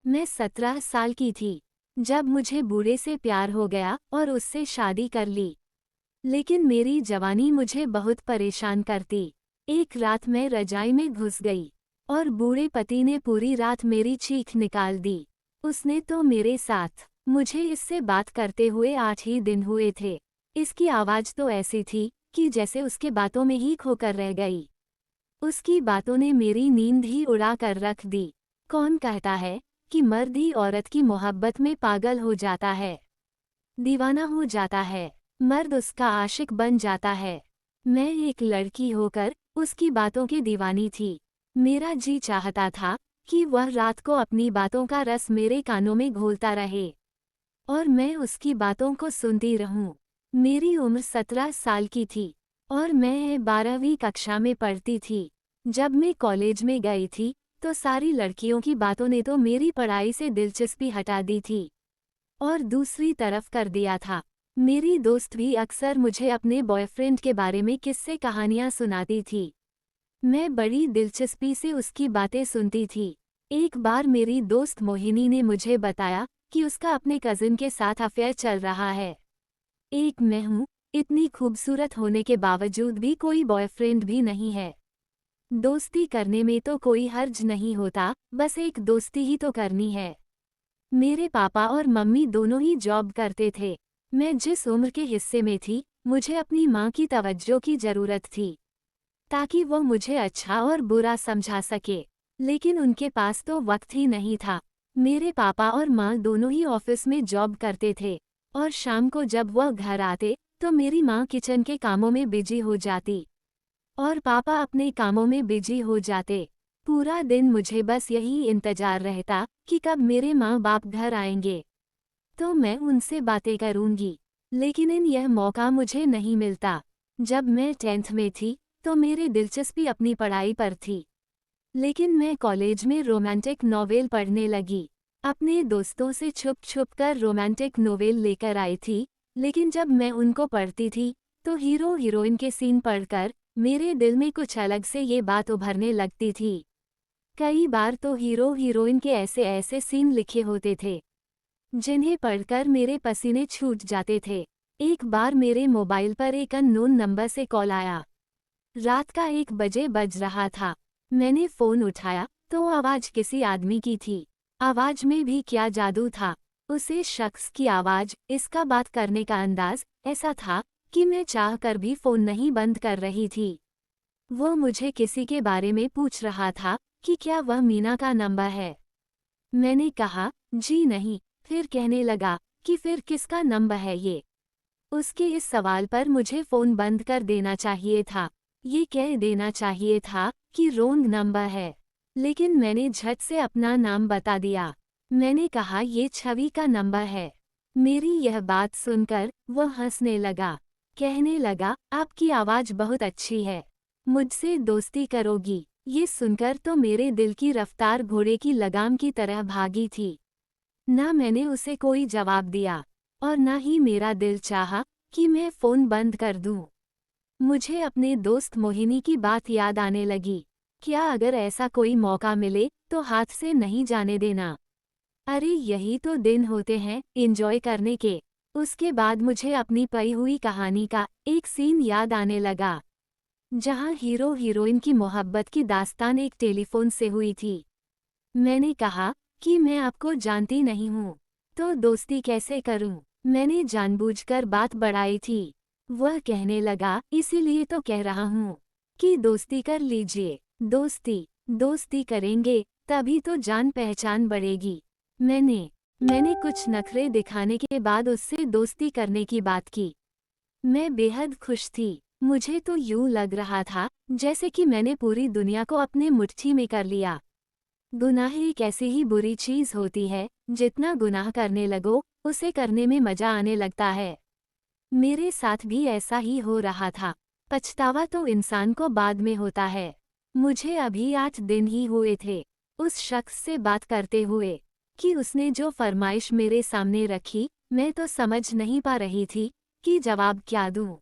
मैं 17 साल की थी जब मुझे बूढ़े से प्यार हो गया और उससे शादी कर ली। लेकिन मेरी जवानी मुझे बहुत परेशान करती। एक रात मैं रजाई में घुस गई और बूढ़े पति ने पूरी रात मेरी चीख निकाल दी। उसने तो मेरे साथ, मुझे इससे बात करते हुए 8 ही दिन हुए थे। इसकी आवाज़ तो ऐसी थी कि जैसे उसके बातों में ही खोकर रह गई। उसकी बातों ने मेरी नींद ही उड़ा कर रख दी। कौन कहता है कि मर्द ही औरत की मोहब्बत में पागल हो जाता है, दीवाना हो जाता है, मर्द उसका आशिक बन जाता है। मैं एक लड़की होकर उसकी बातों की दीवानी थी। मेरा जी चाहता था कि वह रात को अपनी बातों का रस मेरे कानों में घोलता रहे और मैं उसकी बातों को सुनती रहूं। मेरी उम्र 17 साल की थी और मैं 12वीं कक्षा में पढ़ती थी। जब मैं कॉलेज में गई थी तो सारी लड़कियों की बातों ने तो मेरी पढ़ाई से दिलचस्पी हटा दी थी और दूसरी तरफ कर दिया था। मेरी दोस्त भी अक्सर मुझे अपने बॉयफ्रेंड के बारे में किस्से कहानियां सुनाती थी। मैं बड़ी दिलचस्पी से उसकी बातें सुनती थी। एक बार मेरी दोस्त मोहिनी ने मुझे बताया कि उसका अपने कजिन के साथ अफेयर चल रहा है। एक मैं हूँ, इतनी खूबसूरत होने के बावजूद भी कोई बॉयफ्रेंड भी नहीं है। दोस्ती करने में तो कोई हर्ज नहीं होता, बस एक दोस्ती ही तो करनी है। मेरे पापा और मम्मी दोनों ही जॉब करते थे। मैं जिस उम्र के हिस्से में थी, मुझे अपनी माँ की तवज्जो की ज़रूरत थी ताकि वो मुझे अच्छा और बुरा समझा सके। लेकिन उनके पास तो वक्त ही नहीं था। मेरे पापा और माँ दोनों ही ऑफिस में जॉब करते थे और शाम को जब वह घर आते तो मेरी माँ किचन के कामों में बिजी हो जाती और पापा अपने कामों में बिजी हो जाते। पूरा दिन मुझे बस यही इंतजार रहता कि कब मेरे माँ बाप घर आएंगे तो मैं उनसे बातें करूंगी। लेकिन यह मौका मुझे नहीं मिलता। जब मैं 10th में थी तो मेरी दिलचस्पी अपनी पढ़ाई पर थी। लेकिन मैं कॉलेज में रोमांटिक नॉवेल पढ़ने लगी। अपने दोस्तों से छुप छुप कर रोमांटिक नॉवेल लेकर आई थी। लेकिन जब मैं उनको पढ़ती थी तो हीरो हीरोइन के सीन पढ़कर मेरे दिल में कुछ अलग से ये बात उभरने लगती थी। कई बार तो हीरो हीरोइन के ऐसे ऐसे सीन लिखे होते थे जिन्हें पढ़कर मेरे पसीने छूट जाते थे। एक बार मेरे मोबाइल पर एक अननोन नंबर से कॉल आया। रात का 1 बजे बज रहा था। मैंने फ़ोन उठाया तो आवाज़ किसी आदमी की थी। आवाज़ में भी क्या जादू था। उसे शख्स की आवाज़, इसका बात करने का अंदाज़ ऐसा था कि मैं चाहकर भी फ़ोन नहीं बंद कर रही थी। वो मुझे किसी के बारे में पूछ रहा था कि क्या वह मीना का नंबर है। मैंने कहा, जी नहीं। फिर कहने लगा कि फिर किसका नंबर है ये। उसके इस सवाल पर मुझे फ़ोन बंद कर देना चाहिए था। ये कह देना चाहिए था कि रॉन्ग नंबर है। लेकिन मैंने झट से अपना नाम बता दिया। मैंने कहा ये छवि का नंबर है। मेरी यह बात सुनकर वह हंसने लगा। कहने लगा, आपकी आवाज़ बहुत अच्छी है। मुझसे दोस्ती करोगी? ये सुनकर तो मेरे दिल की रफ्तार घोड़े की लगाम की तरह भागी थी। ना मैंने उसे कोई जवाब दिया और ना ही मेरा दिल चाहा कि मैं फ़ोन बंद कर दूं। मुझे अपने दोस्त मोहिनी की बात याद आने लगी। क्या अगर ऐसा कोई मौका मिले तो हाथ से नहीं जाने देना। अरे यही तो दिन होते हैं एंजॉय करने के। उसके बाद मुझे अपनी पई हुई कहानी का एक सीन याद आने लगा जहां हीरो हीरोइन की मोहब्बत की दास्तान एक टेलीफोन से हुई थी। मैंने कहा कि मैं आपको जानती नहीं हूँ, तो दोस्ती कैसे करूँ? मैंने जानबूझकर बात बढ़ाई थी। वह कहने लगा, इसीलिए तो कह रहा हूँ कि दोस्ती कर लीजिए। दोस्ती दोस्ती करेंगे तभी तो जान पहचान बढ़ेगी। मैंने कुछ नखरे दिखाने के बाद उससे दोस्ती करने की बात की। मैं बेहद खुश थी। मुझे तो यूं लग रहा था जैसे कि मैंने पूरी दुनिया को अपने मुट्ठी में कर लिया। गुनाह एक ऐसी ही बुरी चीज होती है, जितना गुनाह करने लगो उसे करने में मजा आने लगता है। मेरे साथ भी ऐसा ही हो रहा था। पछतावा तो इंसान को बाद में होता है। मुझे अभी 8 दिन ही हुए थे उस शख्स से बात करते हुए कि उसने जो फरमाइश मेरे सामने रखी, मैं तो समझ नहीं पा रही थी कि जवाब क्या दूं।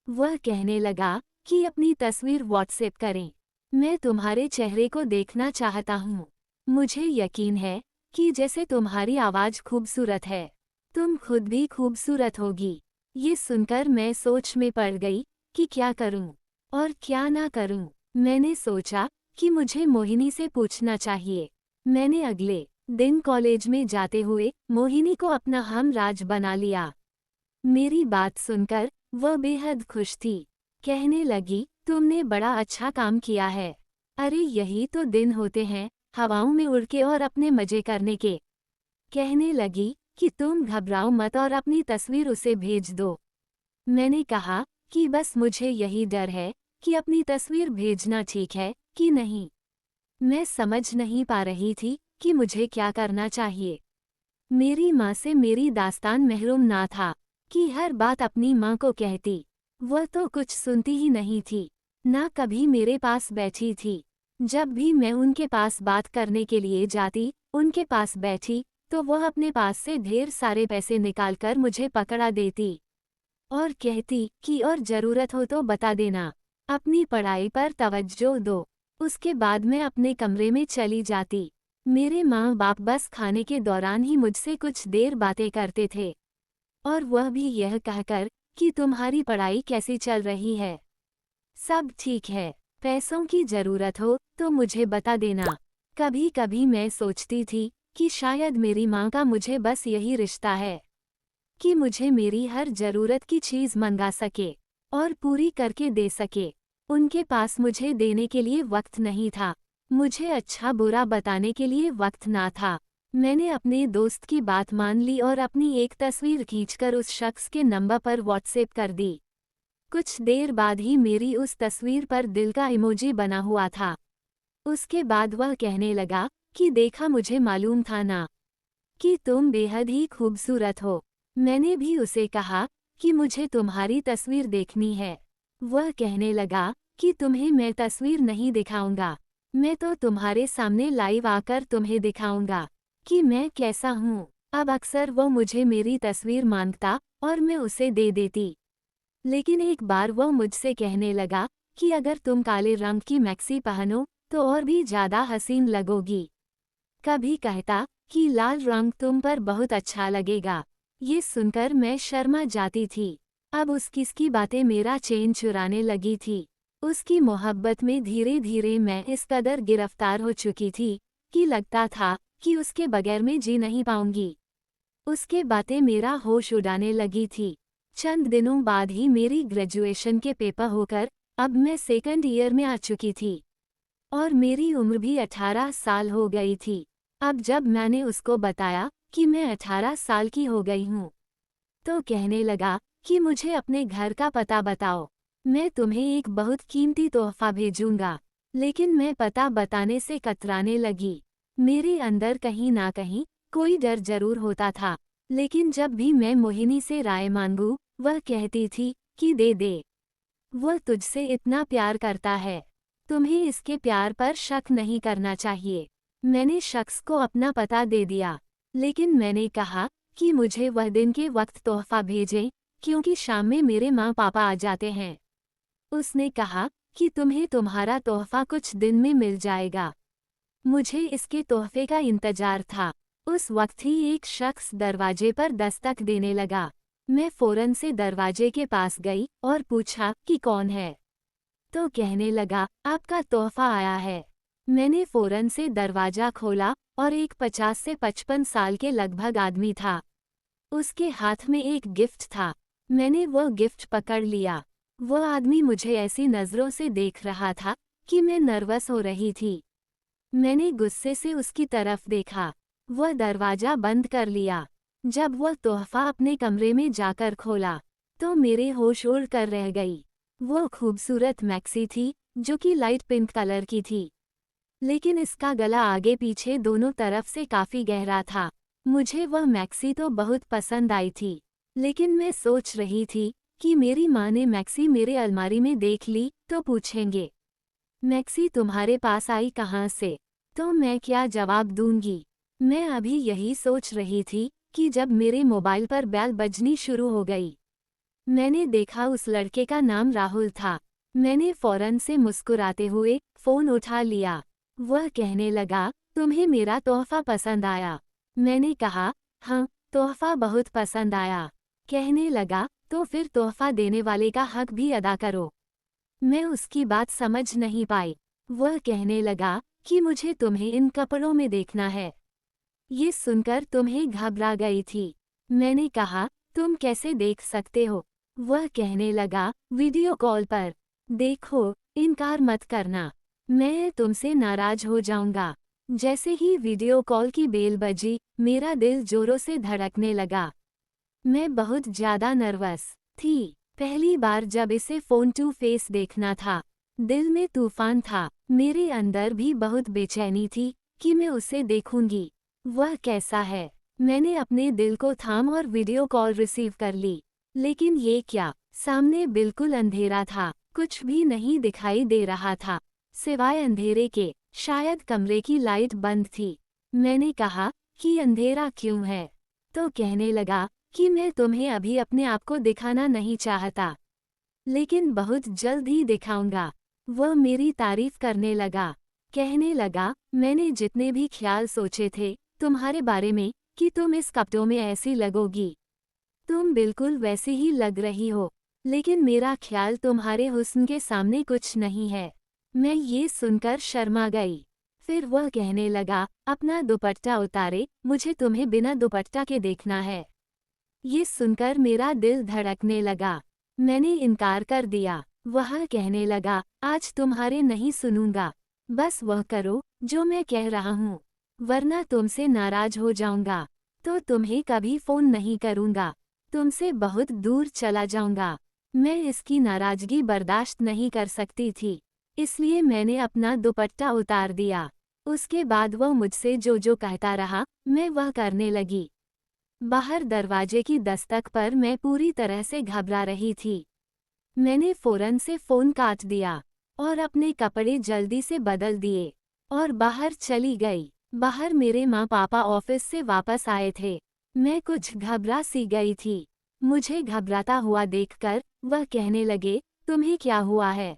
वह कहने लगा कि अपनी तस्वीर व्हाट्सएप करें। मैं तुम्हारे चेहरे को देखना चाहता हूँ। मुझे यकीन है कि जैसे तुम्हारी आवाज़ खूबसूरत है, तुम खुद भी खूबसूरत होगी। ये सुनकर मैं सोच में पड़ गई कि क्या करूं और क्या ना करूं। मैंने सोचा कि मुझे मोहिनी से पूछना चाहिए। मैंने अगले दिन कॉलेज में जाते हुए मोहिनी को अपना हमराज बना लिया। मेरी बात सुनकर वह बेहद खुश थी। कहने लगी, तुमने बड़ा अच्छा काम किया है। अरे यही तो दिन होते हैं, हवाओं में उड़ के और अपने मजे करने के। कहने लगी कि तुम घबराओ मत और अपनी तस्वीर उसे भेज दो। मैंने कहा कि बस मुझे यही डर है कि अपनी तस्वीर भेजना ठीक है कि नहीं। मैं समझ नहीं पा रही थी कि मुझे क्या करना चाहिए। मेरी माँ से मेरी दास्तान महरूम ना था कि हर बात अपनी माँ को कहती। वह तो कुछ सुनती ही नहीं थी, ना कभी मेरे पास बैठी थी। जब भी मैं उनके पास बात करने के लिए जाती, उनके पास बैठी, तो वह अपने पास से ढेर सारे पैसे निकालकर मुझे पकड़ा देती और कहती कि और ज़रूरत हो तो बता देना, अपनी पढ़ाई पर तवज्जो दो। उसके बाद मैं अपने कमरे में चली जाती। मेरे माँ बाप बस खाने के दौरान ही मुझसे कुछ देर बातें करते थे, और वह भी यह कहकर कि तुम्हारी पढ़ाई कैसी चल रही है। सब ठीक है, पैसों की ज़रूरत हो तो मुझे बता देना। कभी कभी मैं सोचती थी कि शायद मेरी माँ का मुझे बस यही रिश्ता है कि मुझे मेरी हर ज़रूरत की चीज़ मंगा सके और पूरी करके दे सके। उनके पास मुझे देने के लिए वक्त नहीं था, मुझे अच्छा बुरा बताने के लिए वक्त ना था। मैंने अपने दोस्त की बात मान ली और अपनी एक तस्वीर खींचकर उस शख्स के नंबर पर व्हाट्सएप कर दी। कुछ देर बाद ही मेरी उस तस्वीर पर दिल का इमोजी बना हुआ था। उसके बाद वह कहने लगा कि देखा, मुझे मालूम था ना कि तुम बेहद ही खूबसूरत हो। मैंने भी उसे कहा कि मुझे तुम्हारी तस्वीर देखनी है। वह कहने लगा कि तुम्हें मैं तस्वीर नहीं दिखाऊंगा, मैं तो तुम्हारे सामने लाइव आकर तुम्हें दिखाऊंगा कि मैं कैसा हूँ। अब अक्सर वो मुझे मेरी तस्वीर मांगता और मैं उसे दे देती। लेकिन एक बार वह मुझसे कहने लगा कि अगर तुम काले रंग की मैक्सी पहनो तो और भी ज़्यादा हसीन लगोगी। कभी कहता कि लाल रंग तुम पर बहुत अच्छा लगेगा। ये सुनकर मैं शर्मा जाती थी। अब उसकी बातें मेरा चैन चुराने लगी थी। उसकी मोहब्बत में धीरे धीरे मैं इस कदर गिरफ्तार हो चुकी थी कि लगता था कि उसके बगैर मैं जी नहीं पाऊंगी। उसके बातें मेरा होश उड़ाने लगी थी। चंद दिनों बाद ही मेरी ग्रेजुएशन के पेपर होकर अब मैं सेकंड ईयर में आ चुकी थी और मेरी उम्र भी 18 साल हो गई थी। अब जब मैंने उसको बताया कि मैं 18 साल की हो गई हूँ, तो कहने लगा कि मुझे अपने घर का पता बताओ, मैं तुम्हें एक बहुत कीमती तोहफा भेजूंगा। लेकिन मैं पता बताने से कतराने लगी। मेरे अंदर कहीं ना कहीं कोई डर जरूर होता था, लेकिन जब भी मैं मोहिनी से राय मांगूं, वह कहती थी कि दे दे, वह तुझसे इतना प्यार करता है, तुम्हें इसके प्यार पर शक नहीं करना चाहिए। मैंने शख्स को अपना पता दे दिया, लेकिन मैंने कहा कि मुझे वह दिन के वक्त तोहफा भेजें, क्योंकि शाम में मेरे माँ पापा आ जाते हैं। उसने कहा कि तुम्हें तुम्हारा तोहफा कुछ दिन में मिल जाएगा। मुझे इसके तोहफे का इंतजार था। उस वक्त ही एक शख्स दरवाजे पर दस्तक देने लगा। मैं फौरन से दरवाजे के पास गई और पूछा कि कौन है। तो कहने लगा, आपका तोहफा आया है। मैंने फौरन से दरवाजा खोला और एक 50 से 55 साल के लगभग आदमी था। उसके हाथ में एक गिफ्ट था। मैंने वह गिफ्ट पकड़ लिया। वह आदमी मुझे ऐसी नज़रों से देख रहा था कि मैं नर्वस हो रही थी। मैंने गुस्से से उसकी तरफ देखा। वह दरवाजा बंद कर लिया। जब वह तोहफा अपने कमरे में जाकर खोला, तो मेरे होश उड़ कर रह गई। वह खूबसूरत मैक्सी थी, जो कि लाइट पिंक कलर की थी, लेकिन इसका गला आगे पीछे दोनों तरफ से काफ़ी गहरा था। मुझे वह मैक्सी तो बहुत पसंद आई थी, लेकिन मैं सोच रही थी कि मेरी माँ ने मैक्सी मेरे अलमारी में देख ली तो पूछेंगे, मैक्सी तुम्हारे पास आई कहाँ से? तो मैं क्या जवाब दूंगी? मैं अभी यही सोच रही थी कि जब मेरे मोबाइल पर बेल बजनी शुरू हो गई। मैंने देखा उस लड़के का नाम राहुल था। मैंने फौरन से मुस्कुराते हुए फ़ोन उठा लिया। वह कहने लगा तुम्हें मेरा तोहफा पसंद आया? मैंने कहा, हाँ, तोहफा बहुत पसंद आया। कहने लगा, तो फिर तोहफा देने वाले का हक भी अदा करो। मैं उसकी बात समझ नहीं पाई। वह कहने लगा कि मुझे तुम्हें इन कपड़ों में देखना है। ये सुनकर तुम्हें घबरा गई थी। मैंने कहा, तुम कैसे देख सकते हो? वह कहने लगा, वीडियो कॉल पर। देखो, इनकार मत करना, मैं तुमसे नाराज हो जाऊंगा। जैसे ही वीडियो कॉल की बेल बजी, मेरा दिल जोरों से धड़कने लगा। मैं बहुत ज्यादा नर्वस थी। पहली बार जब इसे फोन टू फेस देखना था, दिल में तूफान था। मेरे अंदर भी बहुत बेचैनी थी कि मैं उसे देखूंगी। वह कैसा है? मैंने अपने दिल को थाम और वीडियो कॉल रिसीव कर ली। लेकिन ये क्या? सामने बिल्कुल अंधेरा था, कुछ भी नहीं दिखाई दे रहा था सिवाय अंधेरे के। शायद कमरे की लाइट बंद थी। मैंने कहा कि अंधेरा क्यों है? तो कहने लगा कि मैं तुम्हें अभी अपने आप को दिखाना नहीं चाहता, लेकिन बहुत जल्द ही दिखाऊंगा। वह मेरी तारीफ करने लगा। कहने लगा, मैंने जितने भी ख्याल सोचे थे तुम्हारे बारे में कि तुम इस कपड़ों में ऐसी लगोगी, तुम बिल्कुल वैसी ही लग रही हो। लेकिन मेरा ख्याल तुम्हारे हुस्न के सामने कुछ नहीं है। मैं ये सुनकर शर्मा गई। फिर वह कहने लगा, अपना दुपट्टा उतारे, मुझे तुम्हें बिना दुपट्टा के देखना है। ये सुनकर मेरा दिल धड़कने लगा। मैंने इनकार कर दिया। वह कहने लगा, आज तुम्हारे नहीं सुनूंगा, बस वह करो जो मैं कह रहा हूँ, वरना तुमसे नाराज हो जाऊंगा। तो तुम्हें कभी फोन नहीं करूंगा, तुमसे बहुत दूर चला जाऊंगा। मैं इसकी नाराजगी बर्दाश्त नहीं कर सकती थी, इसलिए मैंने अपना दुपट्टा उतार दिया। उसके बाद वह मुझसे जो जो कहता रहा, मैं वह करने लगी। बाहर दरवाजे की दस्तक पर मैं पूरी तरह से घबरा रही थी। मैंने फौरन से फोन काट दिया और अपने कपड़े जल्दी से बदल दिए और बाहर चली गई। बाहर मेरे माँ पापा ऑफिस से वापस आए थे। मैं कुछ घबरा सी गई थी। मुझे घबराता हुआ देखकर वह कहने लगे, तुम्हें क्या हुआ है?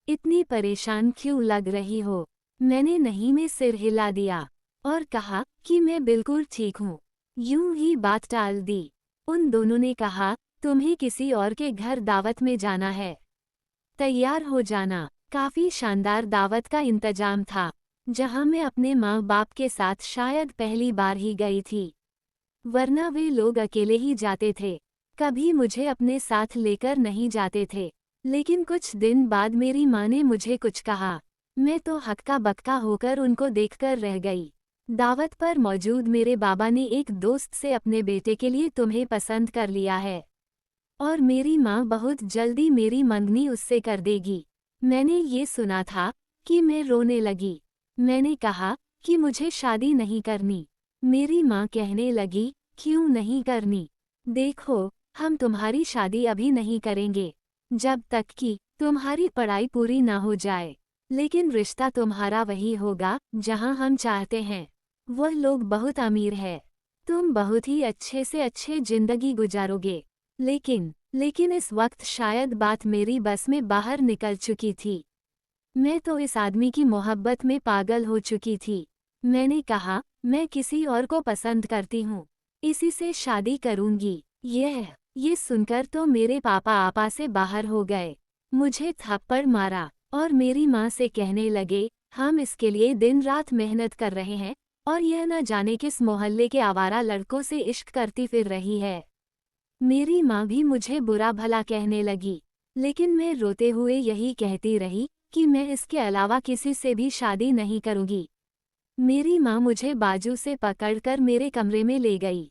इतनी परेशान क्यों लग रही हो? मैंने नहीं में सिर हिला दिया और कहा कि मैं बिल्कुल ठीक हूँ। यूं ही बात टाल दी। उन दोनों ने कहा, तुम्हें किसी और के घर दावत में जाना है, तैयार हो जाना। काफी शानदार दावत का इंतजाम था, जहां मैं अपने माँ बाप के साथ शायद पहली बार ही गई थी, वरना वे लोग अकेले ही जाते थे, कभी मुझे अपने साथ लेकर नहीं जाते थे। लेकिन कुछ दिन बाद मेरी माँ ने मुझे कुछ कहा। मैं तो हक्का बक्का होकर उनको देखकर रह गई। दावत पर मौजूद मेरे बाबा ने एक दोस्त से अपने बेटे के लिए तुम्हें पसंद कर लिया है और मेरी माँ बहुत जल्दी मेरी मंगनी उससे कर देगी। मैंने ये सुना था कि मैं रोने लगी। मैंने कहा कि मुझे शादी नहीं करनी। मेरी माँ कहने लगी, क्यों नहीं करनी? देखो, हम तुम्हारी शादी अभी नहीं करेंगे जब तक कि तुम्हारी पढ़ाई पूरी ना हो जाए, लेकिन रिश्ता तुम्हारा वही होगा जहां हम चाहते हैं। वह लोग बहुत अमीर है, तुम बहुत ही अच्छे से अच्छे जिंदगी गुजारोगे। लेकिन इस वक्त शायद बात मेरी बस में बाहर निकल चुकी थी। मैं तो इस आदमी की मोहब्बत में पागल हो चुकी थी। मैंने कहा, मैं किसी और को पसंद करती हूँ, इसी से शादी करूंगी। ये सुनकर तो मेरे पापा आपा से बाहर हो गए, मुझे थप्पड़ मारा और मेरी माँ से कहने लगे, हम इसके लिए दिन रात मेहनत कर रहे हैं और यह न जाने किस मोहल्ले के आवारा लड़कों से इश्क करती फिर रही है। मेरी माँ भी मुझे बुरा भला कहने लगी, लेकिन मैं रोते हुए यही कहती रही कि मैं इसके अलावा किसी से भी शादी नहीं करूँगी। मेरी माँ मुझे बाजू से पकड़कर मेरे कमरे में ले गई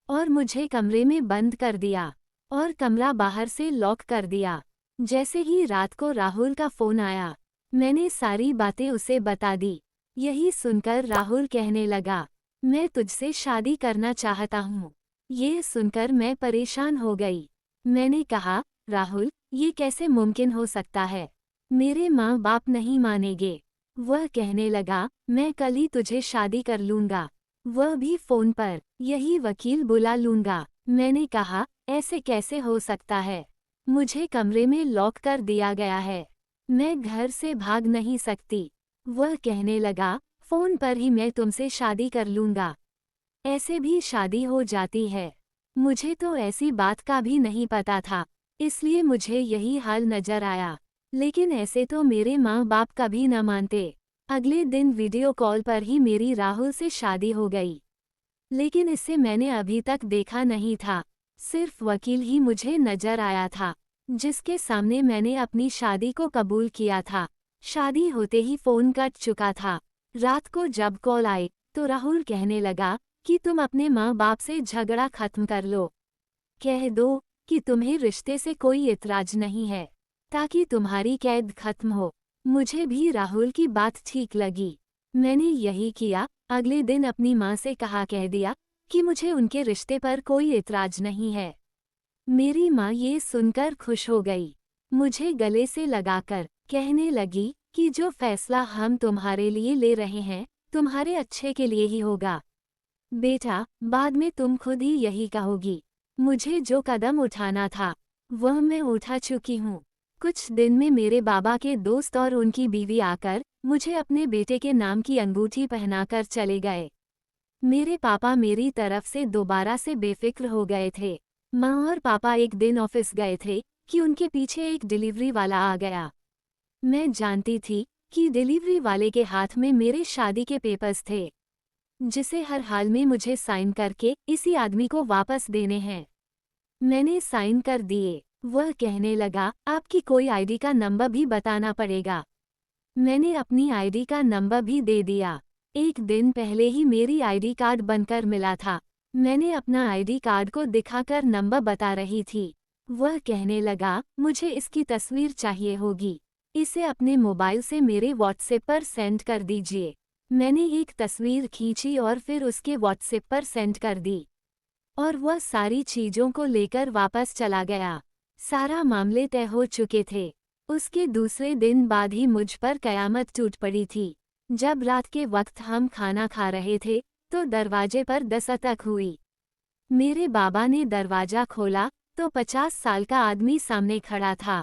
और मुझे कमरे में बंद कर दिया और कमरा बाहर से लॉक कर दिया। जैसे ही रात को राहुल का फोन आया, मैंने सारी बातें उसे बता दी। यही सुनकर राहुल कहने लगा, मैं तुझसे शादी करना चाहता हूँ। ये सुनकर मैं परेशान हो गई। मैंने कहा, राहुल, ये कैसे मुमकिन हो सकता है? मेरे माँ बाप नहीं मानेंगे। वह कहने लगा, मैं कल ही तुझे शादी कर लूँगा, वह भी फोन पर। यही वकील बुला लूँगा। मैंने कहा, ऐसे कैसे हो सकता है? मुझे कमरे में लॉक कर दिया गया है, मैं घर से भाग नहीं सकती। वह कहने लगा, फ़ोन पर ही मैं तुमसे शादी कर लूँगा। ऐसे भी शादी हो जाती है। मुझे तो ऐसी बात का भी नहीं पता था, इसलिए मुझे यही हाल नज़र आया। लेकिन ऐसे तो मेरे माँ बाप कभी न मानते। अगले दिन वीडियो कॉल पर ही मेरी राहुल से शादी हो गई। लेकिन इसे मैंने अभी तक देखा नहीं था। सिर्फ वकील ही मुझे नजर आया था, जिसके सामने मैंने अपनी शादी को कबूल किया था। शादी होते ही फोन कट चुका था। रात को जब कॉल आई तो राहुल कहने लगा कि तुम अपने माँ बाप से झगड़ा खत्म कर लो। कह दो कि तुम्हें रिश्ते से कोई इतराज नहीं है, ताकि तुम्हारी कैद खत्म हो। मुझे भी राहुल की बात ठीक लगी। मैंने यही किया। अगले दिन अपनी माँ से कह दिया कि मुझे उनके रिश्ते पर कोई इतराज नहीं है। मेरी माँ ये सुनकर खुश हो गई। मुझे गले से लगाकर कहने लगी कि जो फैसला हम तुम्हारे लिए ले रहे हैं, तुम्हारे अच्छे के लिए ही होगा। बेटा, बाद में तुम खुद ही यही कहोगी। मुझे जो कदम उठाना था, वह मैं उठा चुकी हूँ। कुछ दिन में मेरे बाबा के दोस्त और उनकी बीवी आकर मुझे अपने बेटे के नाम की अंगूठी पहनाकर चले गए। मेरे पापा मेरी तरफ से दोबारा से बेफिक्र हो गए थे। माँ और पापा एक दिन ऑफिस गए थे कि उनके पीछे एक डिलीवरी वाला आ गया। मैं जानती थी कि डिलीवरी वाले के हाथ में मेरे शादी के पेपर्स थे, जिसे हर हाल में मुझे साइन करके इसी आदमी को वापस देने हैं। मैंने साइन कर दिए। वह कहने लगा, आपकी कोई आईडी का नंबर भी बताना पड़ेगा। मैंने अपनी आईडी का नंबर भी दे दिया। एक दिन पहले ही मेरी आईडी कार्ड बनकर मिला था। मैंने अपना आईडी कार्ड को दिखाकर नंबर बता रही थी। वह कहने लगा, मुझे इसकी तस्वीर चाहिए होगी। इसे अपने मोबाइल से मेरे व्हाट्सएप पर सेंड कर दीजिए। मैंने एक तस्वीर खींची और फिर उसके व्हाट्सएप पर सेंड कर दी, और वह सारी चीज़ों को लेकर वापस चला गया। सारा मामले तय हो चुके थे। उसके दूसरे दिन बाद ही मुझ पर कयामत टूट पड़ी थी। जब रात के वक्त हम खाना खा रहे थे तो दरवाजे पर दस्तक हुई। मेरे बाबा ने दरवाजा खोला तो 50 साल का आदमी सामने खड़ा था।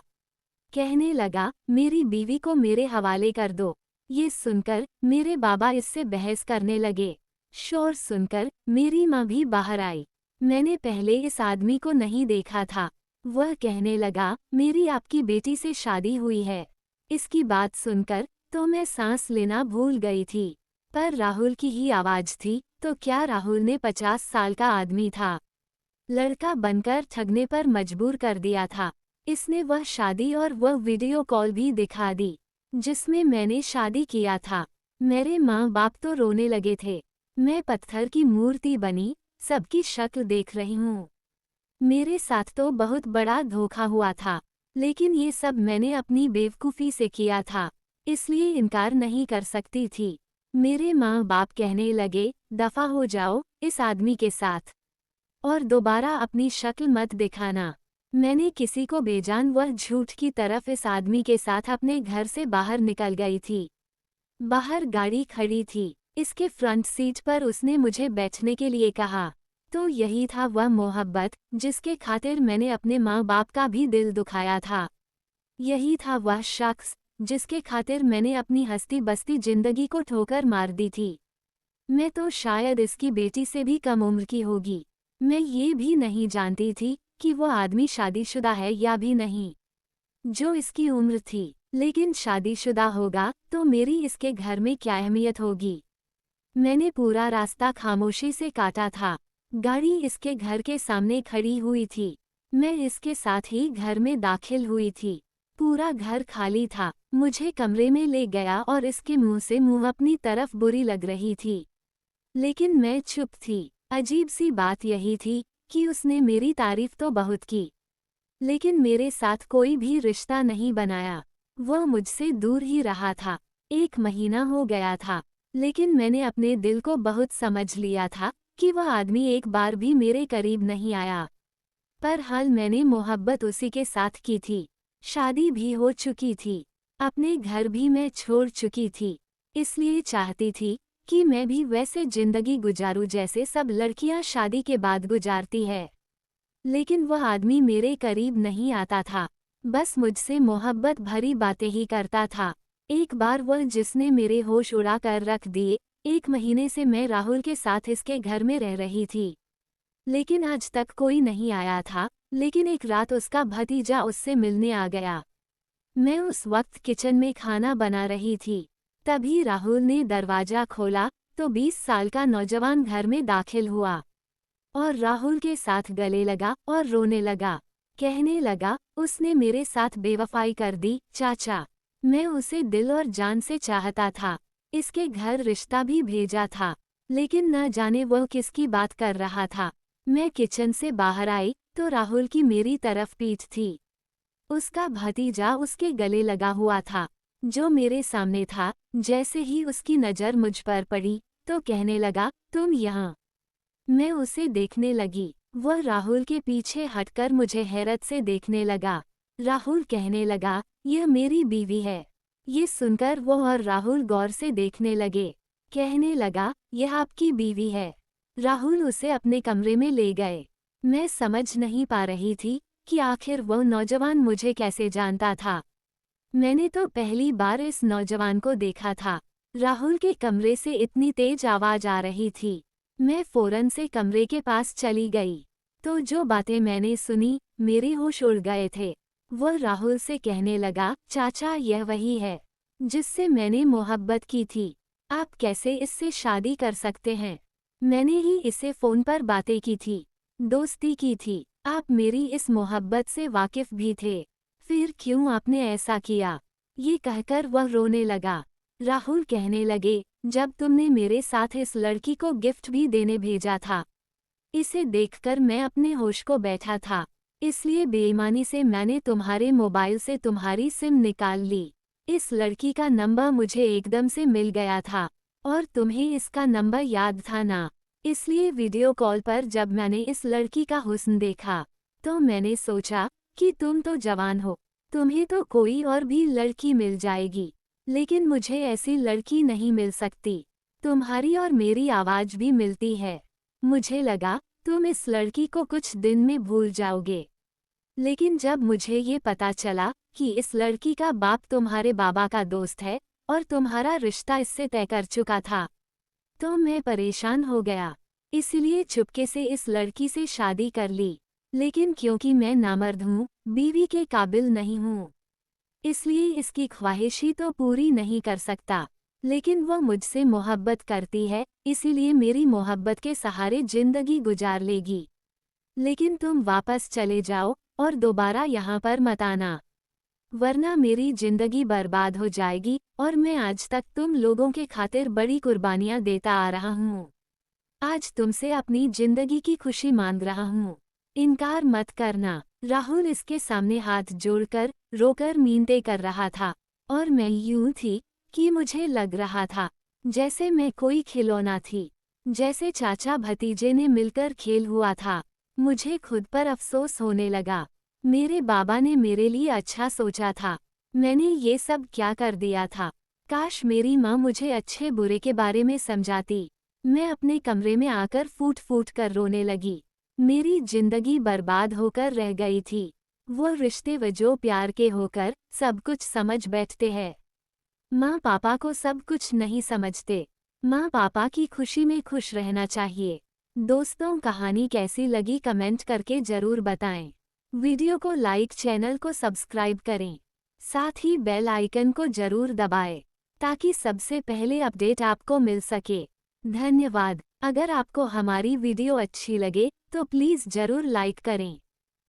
कहने लगा, मेरी बीवी को मेरे हवाले कर दो। ये सुनकर मेरे बाबा इससे बहस करने लगे। शोर सुनकर मेरी माँ भी बाहर आई। मैंने पहले इस आदमी को नहीं देखा था। वह कहने लगा, मेरी आपकी बेटी से शादी हुई है। इसकी बात सुनकर तो मैं सांस लेना भूल गई थी। पर राहुल की ही आवाज़ थी, तो क्या राहुल ने 50 साल का आदमी था लड़का बनकर ठगने पर मजबूर कर दिया था। इसने वह शादी और वह वीडियो कॉल भी दिखा दी जिसमें मैंने शादी किया था। मेरे माँ बाप तो रोने लगे थे। मैं पत्थर की मूर्ति बनी, सबकी शक्ल देख रही हूँ। मेरे साथ तो बहुत बड़ा धोखा हुआ था, लेकिन ये सब मैंने अपनी बेवकूफ़ी से किया था, इसलिए इनकार नहीं कर सकती थी। मेरे माँ बाप कहने लगे, दफा हो जाओ इस आदमी के साथ, और दोबारा अपनी शक्ल मत दिखाना। मैंने किसी को बेजान वह झूठ की तरफ इस आदमी के साथ अपने घर से बाहर निकल गई थी। बाहर गाड़ी खड़ी थी, इसके फ्रंट सीट पर उसने मुझे बैठने के लिए कहा। तो यही था वह मोहब्बत जिसके खातिर मैंने अपने माँ बाप का भी दिल दुखाया था। यही था वह शख्स जिसके खातिर मैंने अपनी हंसती बसती जिंदगी को ठोकर मार दी थी। मैं तो शायद इसकी बेटी से भी कम उम्र की होगी। मैं ये भी नहीं जानती थी कि वो आदमी शादीशुदा है या भी नहीं। जो इसकी उम्र थी, लेकिन शादीशुदा होगा तो मेरी इसके घर में क्या अहमियत होगी। मैंने पूरा रास्ता खामोशी से काटा था। गाड़ी इसके घर के सामने खड़ी हुई थी। मैं इसके साथ ही घर में दाखिल हुई थी। पूरा घर खाली था। मुझे कमरे में ले गया और इसके मुंह से मुंह अपनी तरफ बुरी लग रही थी, लेकिन मैं चुप थी। अजीब सी बात यही थी कि उसने मेरी तारीफ तो बहुत की, लेकिन मेरे साथ कोई भी रिश्ता नहीं बनाया। वह मुझसे दूर ही रहा था। 1 महीना हो गया था, लेकिन मैंने अपने दिल को बहुत समझ लिया था कि वह आदमी एक बार भी मेरे करीब नहीं आया। पर हाल मैंने मोहब्बत उसी के साथ की थी। शादी भी हो चुकी थी, अपने घर भी मैं छोड़ चुकी थी, इसलिए चाहती थी कि मैं भी वैसे जिंदगी गुजारूं जैसे सब लड़कियां शादी के बाद गुजारती है। लेकिन वह आदमी मेरे करीब नहीं आता था, बस मुझसे मोहब्बत भरी बातें ही करता था। एक बार वह जिसने मेरे होश उड़ा कर रख दिए। 1 महीने से मैं राहुल के साथ इसके घर में रह रही थी, लेकिन आज तक कोई नहीं आया था। लेकिन एक रात उसका भतीजा उससे मिलने आ गया। मैं उस वक्त किचन में खाना बना रही थी। तभी राहुल ने दरवाजा खोला तो 20 साल का नौजवान घर में दाखिल हुआ और राहुल के साथ गले लगा और रोने लगा। कहने लगा, उसने मेरे साथ बेवफाई कर दी चाचा। मैं उसे दिल और जान से चाहता था। इसके घर रिश्ता भी भेजा था, लेकिन न जाने वह किसकी बात कर रहा था। मैं किचन से बाहर आई तो राहुल की मेरी तरफ पीठ थी। उसका भतीजा उसके गले लगा हुआ था, जो मेरे सामने था। जैसे ही उसकी नज़र मुझ पर पड़ी तो कहने लगा, तुम यहाँ। मैं उसे देखने लगी। वह राहुल के पीछे हटकर मुझे हैरत से देखने लगा। राहुल कहने लगा, यह मेरी बीवी है। ये सुनकर वो और राहुल गौर से देखने लगे। कहने लगा, यह आपकी बीवी है। राहुल उसे अपने कमरे में ले गए। मैं समझ नहीं पा रही थी कि आखिर वह नौजवान मुझे कैसे जानता था। मैंने तो पहली बार इस नौजवान को देखा था। राहुल के कमरे से इतनी तेज आवाज आ रही थी। मैं फौरन से कमरे के पास चली गई तो जो बातें मैंने सुनी, मेरे होश उड़ गए थे। वह राहुल से कहने लगा, चाचा यह वही है जिससे मैंने मोहब्बत की थी। आप कैसे इससे शादी कर सकते हैं? मैंने ही इसे फ़ोन पर बातें की थी, दोस्ती की थी। आप मेरी इस मोहब्बत से वाकिफ़ भी थे। फिर क्यों आपने ऐसा किया? ये कहकर वह रोने लगा। राहुल कहने लगे, जब तुमने मेरे साथ इस लड़की को गिफ्ट भी देने भेजा था, इसे देखकर मैं अपने होश को बैठा था। इसलिए बेईमानी से मैंने तुम्हारे मोबाइल से तुम्हारी सिम निकाल ली। इस लड़की का नंबर मुझे एकदम से मिल गया था और तुम्हें इसका नंबर याद था ना। इसलिए वीडियो कॉल पर जब मैंने इस लड़की का हुस्न देखा तो मैंने सोचा कि तुम तो जवान हो, तुम्हें तो कोई और भी लड़की मिल जाएगी, लेकिन मुझे ऐसी लड़की नहीं मिल सकती। तुम्हारी और मेरी आवाज़ भी मिलती है। मुझे लगा तुम इस लड़की को कुछ दिन में भूल जाओगे, लेकिन जब मुझे ये पता चला कि इस लड़की का बाप तुम्हारे बाबा का दोस्त है और तुम्हारा रिश्ता इससे तय कर चुका था, तो मैं परेशान हो गया। इसलिए चुपके से इस लड़की से शादी कर ली। लेकिन क्योंकि मैं नामर्द हूँ, बीवी के काबिल नहीं हूँ, इसलिए इसकी ख्वाहिश ही तो पूरी नहीं कर सकता। लेकिन वह मुझसे मोहब्बत करती है, इसीलिए मेरी मोहब्बत के सहारे जिंदगी गुजार लेगी। लेकिन तुम वापस चले जाओ और दोबारा यहाँ पर मत आना, वरना मेरी जिंदगी बर्बाद हो जाएगी और मैं आज तक तुम लोगों के खातिर बड़ी कुर्बानियाँ देता आ रहा हूँ। आज तुमसे अपनी जिंदगी की खुशी मांग रहा हूँ, इनकार मत करना। राहुल इसके सामने हाथ जोड़कर रोकर मिन्नतें कर रहा था और मैं यूं थी कि मुझे लग रहा था जैसे मैं कोई खिलौना थी, जैसे चाचा भतीजे ने मिलकर खेल हुआ था। मुझे खुद पर अफसोस होने लगा। मेरे बाबा ने मेरे लिए अच्छा सोचा था, मैंने ये सब क्या कर दिया था। काश मेरी माँ मुझे अच्छे बुरे के बारे में समझाती। मैं अपने कमरे में आकर फूट फूट कर रोने लगी। मेरी जिंदगी बर्बाद होकर रह गई थी। वो रिश्ते व जो प्यार के होकर सब कुछ समझ बैठते हैं, माँ पापा को सब कुछ नहीं समझते। माँ पापा की खुशी में खुश रहना चाहिए। दोस्तों, कहानी कैसी लगी कमेंट करके ज़रूर बताएं। वीडियो को लाइक, चैनल को सब्सक्राइब करें, साथ ही बेल आइकन को जरूर दबाएं ताकि सबसे पहले अपडेट आपको मिल सके। धन्यवाद। अगर आपको हमारी वीडियो अच्छी लगे तो प्लीज़ ज़रूर लाइक करें।